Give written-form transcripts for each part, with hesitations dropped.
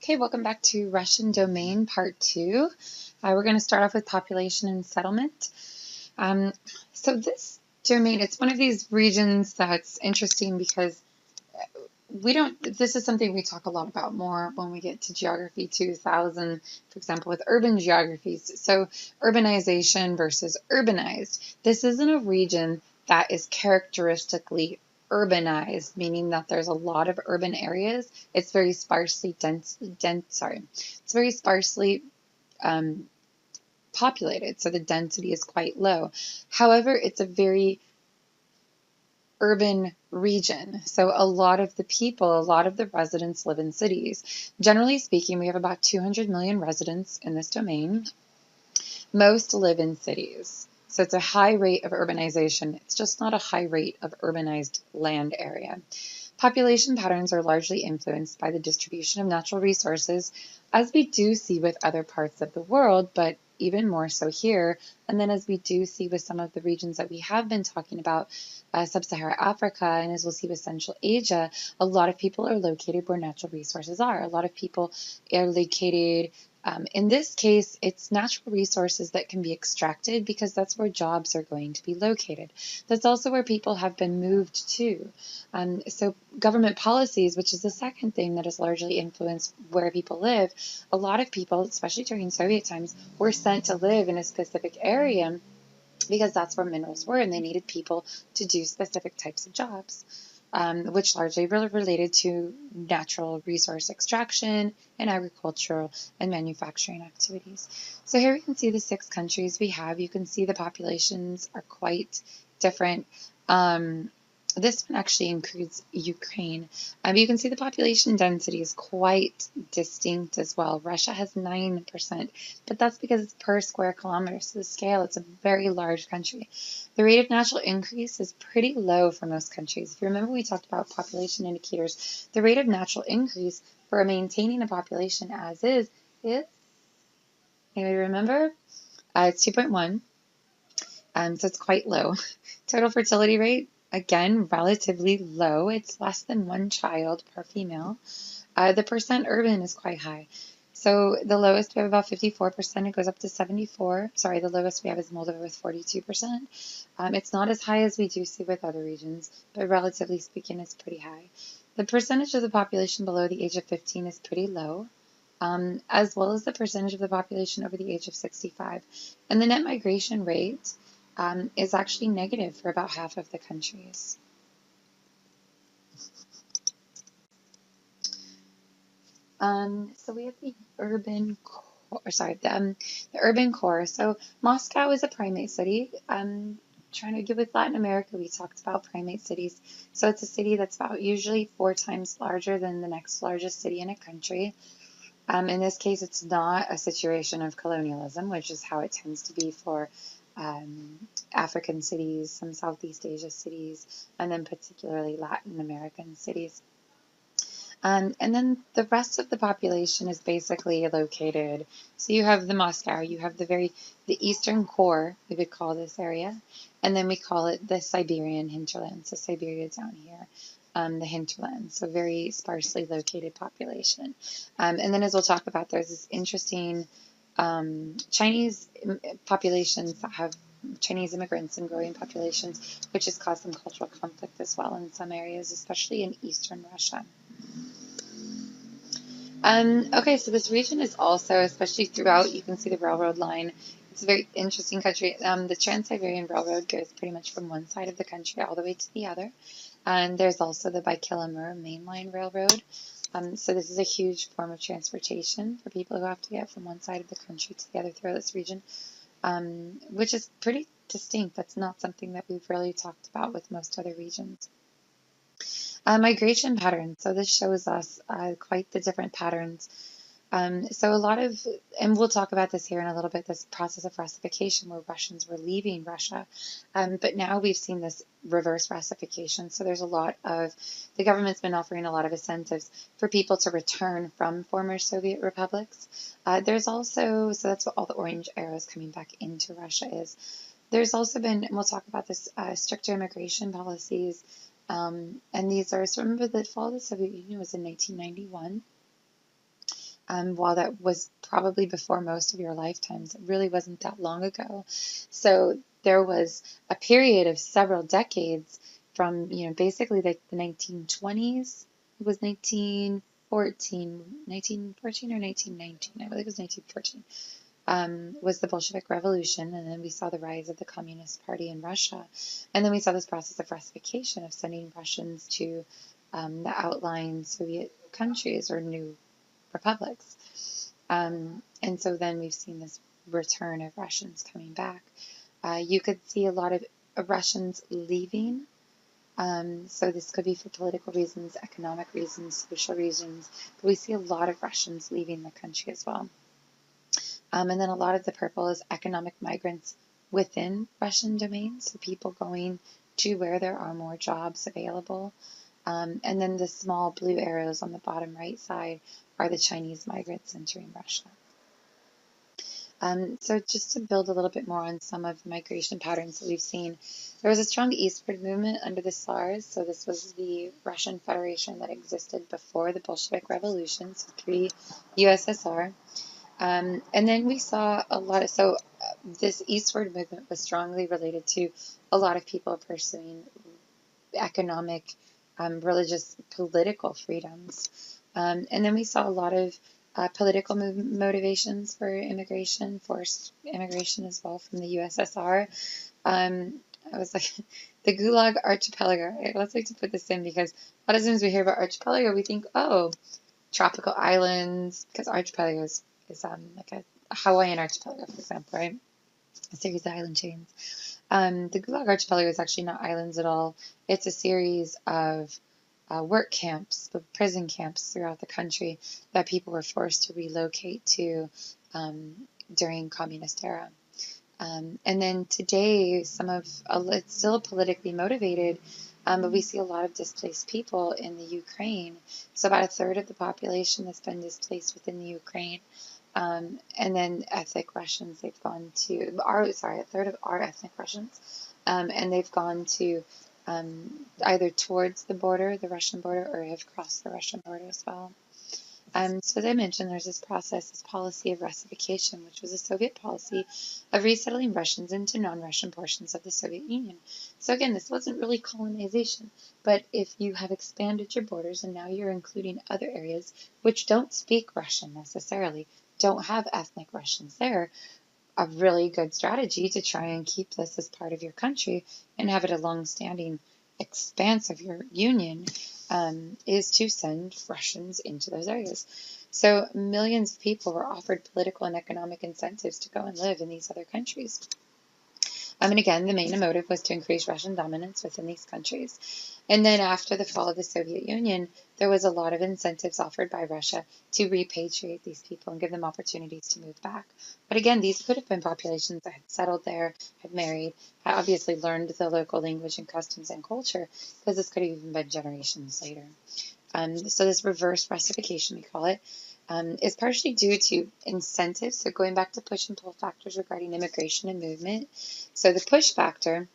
Okay, welcome back to Russian Domain Part 2. We're going to start off with population and settlement. So this domain, it's one of these regions that's interesting because this is something we talk a lot about more when we get to Geography 2000, for example, with urban geographies. So urbanization versus urbanized. This isn't a region that is characteristically urbanized, meaning that there's a lot of urban areas. It's very sparsely it's very sparsely populated, so the density is quite low. However, it's a very urban region. So a lot of the residents live in cities. Generally speaking, we have about 200 million residents in this domain. Most live in cities. So it's a high rate of urbanization. It's just not a high rate of urbanized land area. Population patterns are largely influenced by the distribution of natural resources, as we do see with other parts of the world, but even more so here. And then as we do see with some of the regions that we have been talking about, Sub-Saharan Africa, and as we'll see with Central Asia, a lot of people are located where natural resources are. A lot of people are located in this case, it's natural resources that can be extracted because that's where jobs are going to be located. That's also where people have been moved to. So government policies, which is the second thing that has largely influenced where people live, a lot of people, especially during Soviet times, were sent to live in a specific area because that's where minerals were and they needed people to do specific types of jobs. Which largely related to natural resource extraction and agricultural and manufacturing activities. So here we can see the 6 countries we have. You can see the populations are quite different. This one actually includes Ukraine. You can see the population density is quite distinct as well. Russia has 9%, but that's because it's per square kilometer. So the scale, it's a very large country. The rate of natural increase is pretty low for most countries. If you remember, we talked about population indicators. The rate of natural increase for maintaining a population as is, anybody remember? It's 2.1. So it's quite low. Total fertility rate, again, relatively low. It's less than 1 child per female. The percent urban is quite high. So the lowest we have about 54%. It goes up to 74. Sorry, the lowest we have is Moldova with 42%. It's not as high as we do see with other regions, but relatively speaking, it's pretty high. The percentage of the population below the age of 15 is pretty low, as well as the percentage of the population over the age of 65. And the net migration rate is actually negative for about half of the countries. So we have the urban core, the urban core. So Moscow is a primate city. Trying to give with Latin America, we talked about primate cities. So it's a city that's about usually 4 times larger than the next largest city in a country. In this case, it's not a situation of colonialism, which is how it tends to be for African cities, some Southeast Asia cities, and then particularly Latin American cities. And then the rest of the population is basically located. So you have the Moscow, you have the eastern core, we would call this area, and then we call it the Siberian hinterland. So Siberia down here. The hinterland, so very sparsely located population. And then as we'll talk about, there's this interesting Chinese populations that have Chinese immigrants and growing populations, which has caused some cultural conflict as well in some areas, especially in eastern Russia. Okay, so this region is also, especially throughout, you can see the railroad line. It's a very interesting country. The Trans-Siberian Railroad goes pretty much from one side of the country all the way to the other. And there's also the Baikal-Amur mainline railroad. So this is a huge form of transportation for people who have to get from one side of the country to the other throughout this region, which is pretty distinct. That's not something that we've really talked about with most other regions. Migration patterns. So this shows us quite the different patterns. So a lot of, and we'll talk about this here in a little bit, this process of Russification where Russians were leaving Russia. But now we've seen this reverse Russification. So there's a lot of, the government's been offering a lot of incentives for people to return from former Soviet republics. There's also, so that's what all the orange arrows coming back into Russia is. There's also been, and we'll talk about this, stricter immigration policies. And these are, so remember the fall of the Soviet Union was in 1991. while that was probably before most of your lifetimes, it really wasn't that long ago. So there was a period of several decades from, basically the 1920s. It was 1914 or 1919, I believe it was 1914, was the Bolshevik Revolution, and then we saw the rise of the Communist Party in Russia. And then we saw this process of Russification, of sending Russians to the outlying Soviet countries or new republics. And so then we've seen this return of Russians coming back. You could see a lot of Russians leaving. So this could be for political reasons, economic reasons, social reasons, but we see a lot of Russians leaving the country as well. And then a lot of the purple is economic migrants within Russian domains, so people going to where there are more jobs available. And then the small blue arrows on the bottom right side are the Chinese migrants entering Russia. So just to build a little bit more on some of the migration patterns that we've seen, there was a strong eastward movement under the Tsars. So this was the Russian Federation that existed before the Bolshevik Revolution, so pre-USSR. And then we saw a lot of, this eastward movement was strongly related to a lot of people pursuing economic, religious, political freedoms. And then we saw a lot of political motivations for immigration, forced immigration as well from the USSR. I was like, the Gulag Archipelago. Let's like to put this in because a lot of times we hear about archipelago, we think, oh, tropical islands, because archipelago is like a Hawaiian archipelago, for example, right? A series of island chains. The Gulag Archipelago is actually not islands at all. It's a series of work camps, prison camps throughout the country that people were forced to relocate to during communist era. And then today, it's still politically motivated, but we see a lot of displaced people in the Ukraine. So about a third of the population that's been displaced within the Ukraine. And then ethnic Russians, a third of our ethnic Russians, and they've gone to either towards the border, the Russian border, or have crossed the Russian border as well. So as I mentioned, there's this policy of Russification, which was a Soviet policy of resettling Russians into non-Russian portions of the Soviet Union. So again, this wasn't really colonization, but if you have expanded your borders and now you're including other areas which don't speak Russian necessarily, don't have ethnic Russians there, a really good strategy to try and keep this as part of your country and have it a long-standing expanse of your union is to send Russians into those areas. So millions of people were offered political and economic incentives to go and live in these other countries. And again, the main motive was to increase Russian dominance within these countries. And then after the fall of the Soviet Union, there was a lot of incentives offered by Russia to repatriate these people and give them opportunities to move back. But again, these could have been populations that had settled there, had married, had obviously learned the local language and customs and culture, because this could have even been generations later. So this reverse Russification, we call it, is partially due to incentives. So going back to push and pull factors regarding immigration and movement. So the push factor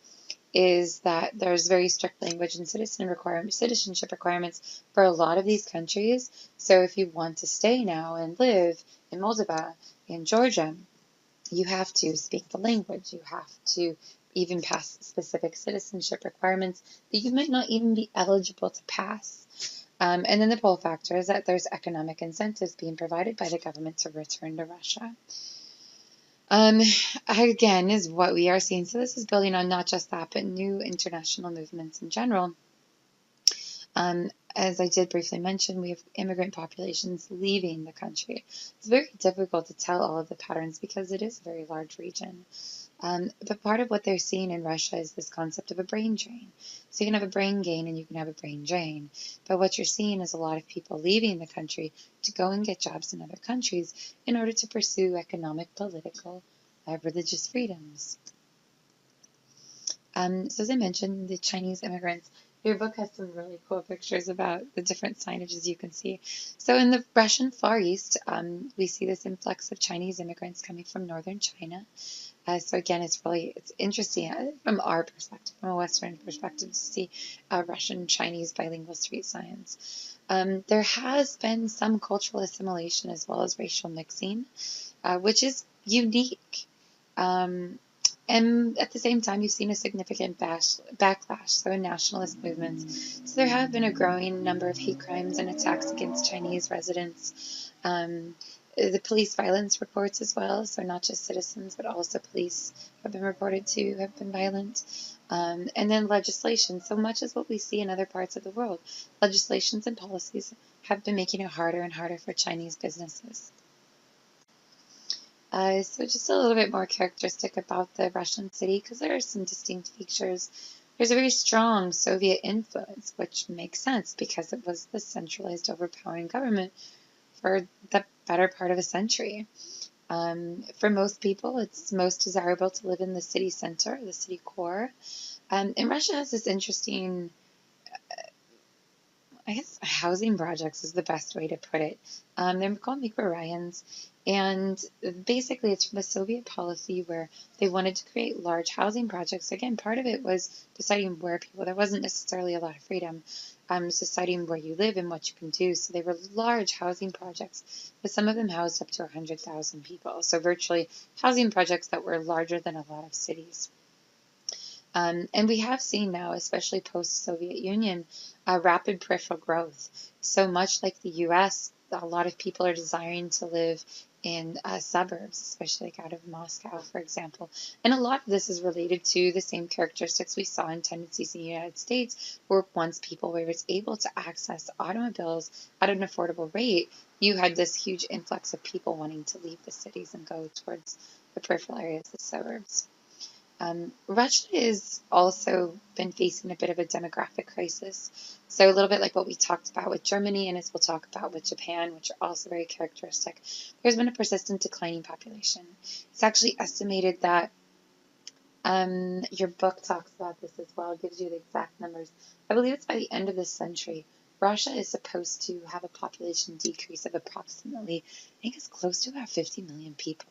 is that there's very strict language and citizenship requirements for a lot of these countries. So if you want to stay now and live in Moldova, in Georgia, you have to speak the language. You have to even pass specific citizenship requirements that you might not even be eligible to pass. And then the pull factor is that there's economic incentives being provided by the government to return to Russia. Again, is what we are seeing. So this is building on not just that, but new international movements in general. As I did briefly mention, we have immigrant populations leaving the country. It's very difficult to tell all of the patterns because it is a very large region. But part of what they're seeing in Russia is this concept of a brain drain. So you can have a brain gain and you can have a brain drain. But what you're seeing is a lot of people leaving the country to go and get jobs in other countries in order to pursue economic, political, religious freedoms. So as I mentioned, the Chinese immigrants, your book has some really cool pictures about the different signages you can see. So in the Russian Far East, we see this influx of Chinese immigrants coming from northern China. So again, it's interesting from our perspective, from a Western perspective, to see Russian-Chinese bilingual street signs. There has been some cultural assimilation as well as racial mixing, which is unique. Um, and at the same time, you've seen a significant backlash, so in nationalist movements. So there have been a growing number of hate crimes and attacks against Chinese residents. The police violence reports as well, so not just citizens, but also police have been reported to have been violent. And then legislation, so much as what we see in other parts of the world. Legislations and policies have been making it harder and harder for Chinese businesses. So just a little bit more characteristic about the Russian city, because there are some distinct features. There's a very strong Soviet influence, which makes sense because it was the centralized, overpowering government for the better part of a century. For most people, it's most desirable to live in the city center, the city core. And Russia has this interesting, I guess, housing projects is the best way to put it. They're called mikroraions, and basically it's from the Soviet policy where they wanted to create large housing projects. Again, part of it was deciding where people, there wasn't necessarily a lot of freedom, deciding where you live and what you can do. So they were large housing projects, but some of them housed up to 100,000 people. So virtually housing projects that were larger than a lot of cities. And we have seen now, especially post-Soviet Union, rapid peripheral growth. So much like the US, a lot of people are desiring to live in suburbs, especially like out of Moscow, for example. And a lot of this is related to the same characteristics we saw in tendencies in the United States, where once people were able to access automobiles at an affordable rate, you had this huge influx of people wanting to leave the cities and go towards the peripheral areas, the suburbs. Russia has also been facing a bit of a demographic crisis. So a little bit like what we talked about with Germany, and as we'll talk about with Japan, which are also very characteristic. There's been a persistent declining population. It's actually estimated that your book talks about this as well, gives you the exact numbers. I believe it's by the end of this century, Russia is supposed to have a population decrease of approximately, I think it's close to about 50 million people.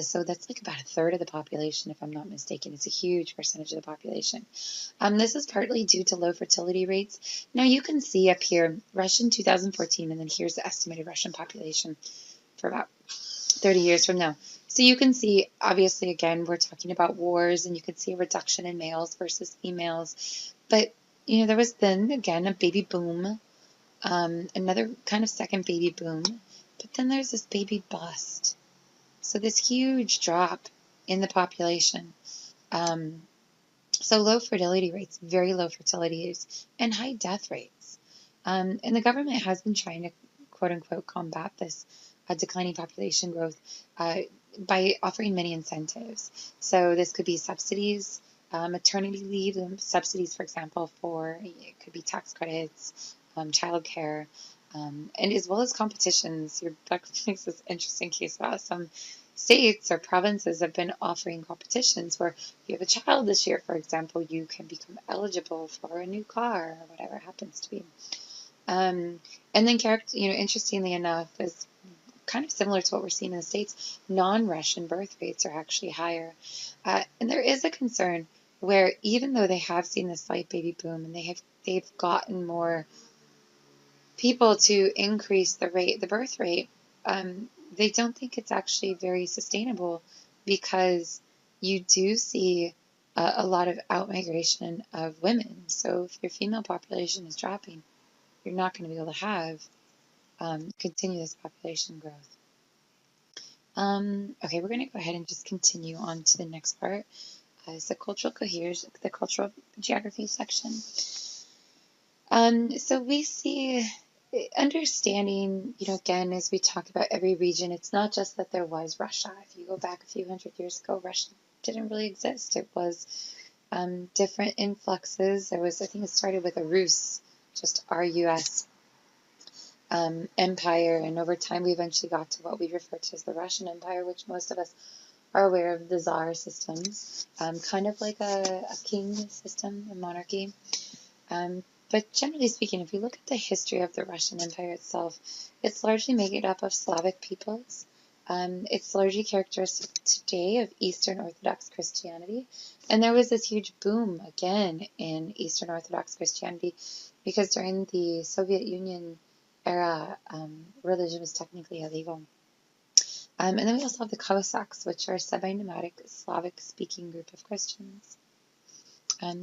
So that's like about a third of the population, if I'm not mistaken. It's a huge percentage of the population. This is partly due to low fertility rates. Now you can see up here, Russia in 2014, and then here's the estimated Russian population for about 30 years from now. So you can see, obviously, again, we're talking about wars, and you can see a reduction in males versus females. But, there was then, again, a baby boom, another kind of second baby boom. But then there's this baby bust. So this huge drop in the population. So low fertility rates, very low fertility rates, and high death rates. And the government has been trying to, quote unquote, combat this declining population growth by offering many incentives. So this could be subsidies, maternity leave, subsidies, for example, it could be tax credits, childcare, and as well as competitions. Your book makes this interesting case about some states or provinces have been offering competitions where if you have a child this year, for example, you can become eligible for a new car or whatever it happens to be. And then, interestingly enough, is kind of similar to what we're seeing in the States, non-Russian birth rates are actually higher. And there is a concern where even though they have seen this slight baby boom and they've gotten more people to increase the birth rate, they don't think it's actually very sustainable because you do see a lot of outmigration of women. So if your female population is dropping, you're not going to be able to have continuous population growth. Okay, we're going to go ahead and just continue on to the next part. It's the cultural cohesion, the cultural geography section. So we see understanding, again, as we talk about every region, it's not just that there was Russia. If you go back a few hundred years ago, Russia didn't really exist. It was different influxes. There was, I think it started with a Rus, just R-U-S, empire, and over time we eventually got to what we refer to as the Russian Empire, which most of us are aware of, the Tsar systems, kind of like a king system, a monarchy. But generally speaking, if you look at the history of the Russian Empire itself, it's largely made up of Slavic peoples. It's largely characteristic today of Eastern Orthodox Christianity. And there was this huge boom, again, in Eastern Orthodox Christianity because during the Soviet Union era, religion was technically illegal. And then we also have the Cossacks, which are a semi-nomadic Slavic-speaking group of Christians.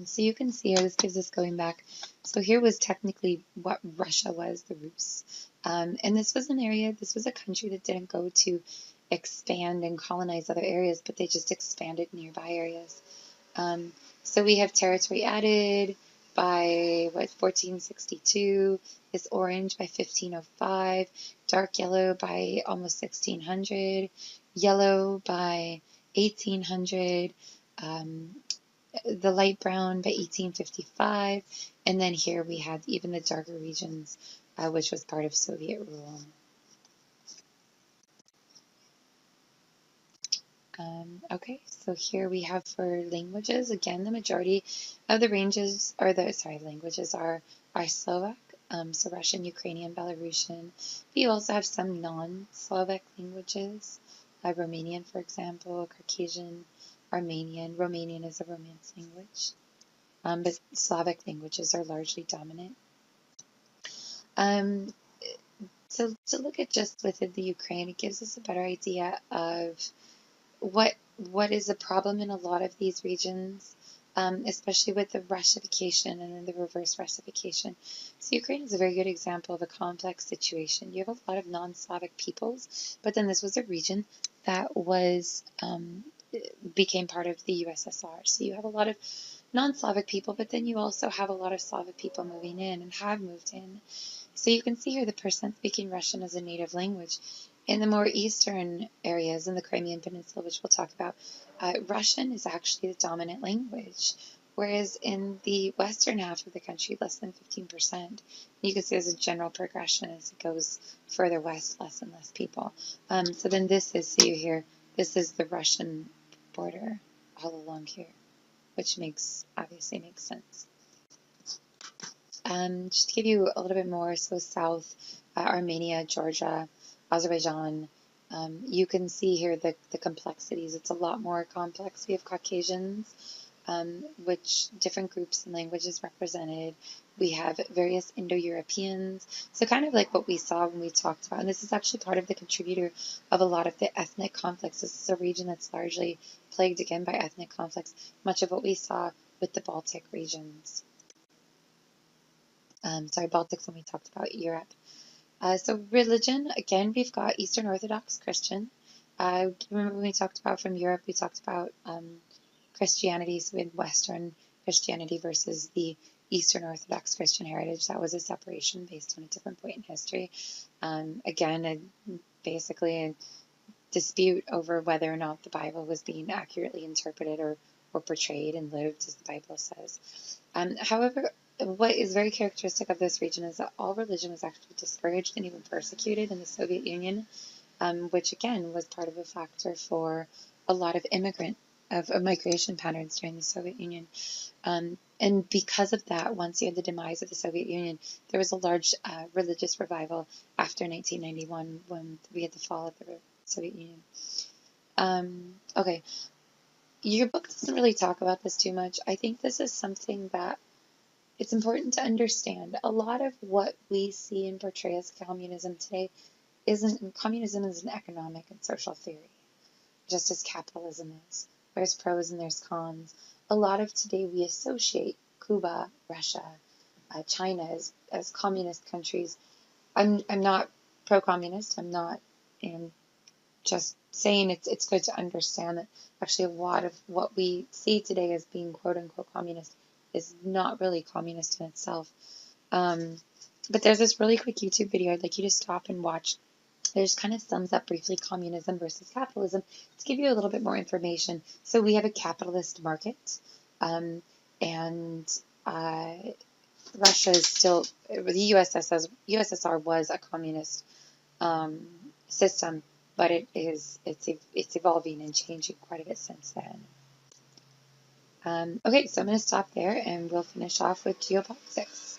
So you can see here, this gives us going back. So here was technically what Russia was, the Rus. And this was an area, this was a country that didn't go to expand and colonize other areas, but they just expanded nearby areas. So we have territory added by, 1462, is orange by 1505, dark yellow by almost 1600, yellow by 1800, the light brown by 1855, and then here we have even the darker regions, which was part of Soviet rule. Okay, so here we have for languages, again, the majority of the languages are Slovak, so Russian, Ukrainian, Belarusian. We also have some non-Slovak languages, Romanian, for example, Caucasian, Armenian. Romanian is a Romance language, but Slavic languages are largely dominant. So to look at just within the Ukraine, it gives us a better idea of what is a problem in a lot of these regions, especially with the Russification and then the reverse Russification. So Ukraine is a very good example of a complex situation. You have a lot of non-Slavic peoples, but then this was a region that was became part of the USSR. So you have a lot of non-Slavic people, but then you also have a lot of Slavic people moving in and have moved in. So you can see here the percent speaking Russian as a native language. In the more eastern areas, in the Crimean Peninsula, which we'll talk about, Russian is actually the dominant language, whereas in the western half of the country, less than 15%. You can see there's a general progression as it goes further west, less and less people. So then this is, so you hear, this is the Russian border all along here, which obviously makes sense. Just to give you a little bit more, so south, Armenia, Georgia, Azerbaijan, you can see here the complexities. It's a lot more complex. We have Caucasians, which different groups and languages represented. We have various Indo-Europeans. So kind of like what we saw when we talked about, and this is actually part of the contributor of a lot of the ethnic conflicts. This is a region that's largely plagued again by ethnic conflicts, much of what we saw with the Baltic regions. Baltics when we talked about Europe. So religion, again, we've got Eastern Orthodox Christian. Remember when we talked about from Europe, we talked about Christianity, so we had Western Christianity versus the Eastern Orthodox Christian heritage. That was a separation based on a different point in history. Basically a dispute over whether or not the Bible was being accurately interpreted or portrayed and lived as the Bible says. However, what is very characteristic of this region is that all religion was actually discouraged and even persecuted in the Soviet Union, which again was part of a factor for a lot of migration patterns during the Soviet Union. And because of that, once you had the demise of the Soviet Union, there was a large religious revival after 1991 when we had the fall of the Soviet Union. Okay, your book doesn't really talk about this too much. I think this is something that it's important to understand. A lot of what we see and portray as communism today communism is an economic and social theory, just as capitalism is. There's pros and there's cons. A lot of today we associate Cuba, Russia, China as communist countries. I'm not pro-communist. I'm not, just saying it's good to understand that actually a lot of what we see today as being quote-unquote communist is not really communist in itself. But there's this really quick YouTube video I'd like you to stop and watch. It just kind of sums up briefly communism versus capitalism to give you a little bit more information. So we have a capitalist market, and Russia is still, the USSR was a communist system, but it's evolving and changing quite a bit since then. Okay, so I'm going to stop there and we'll finish off with geopolitics.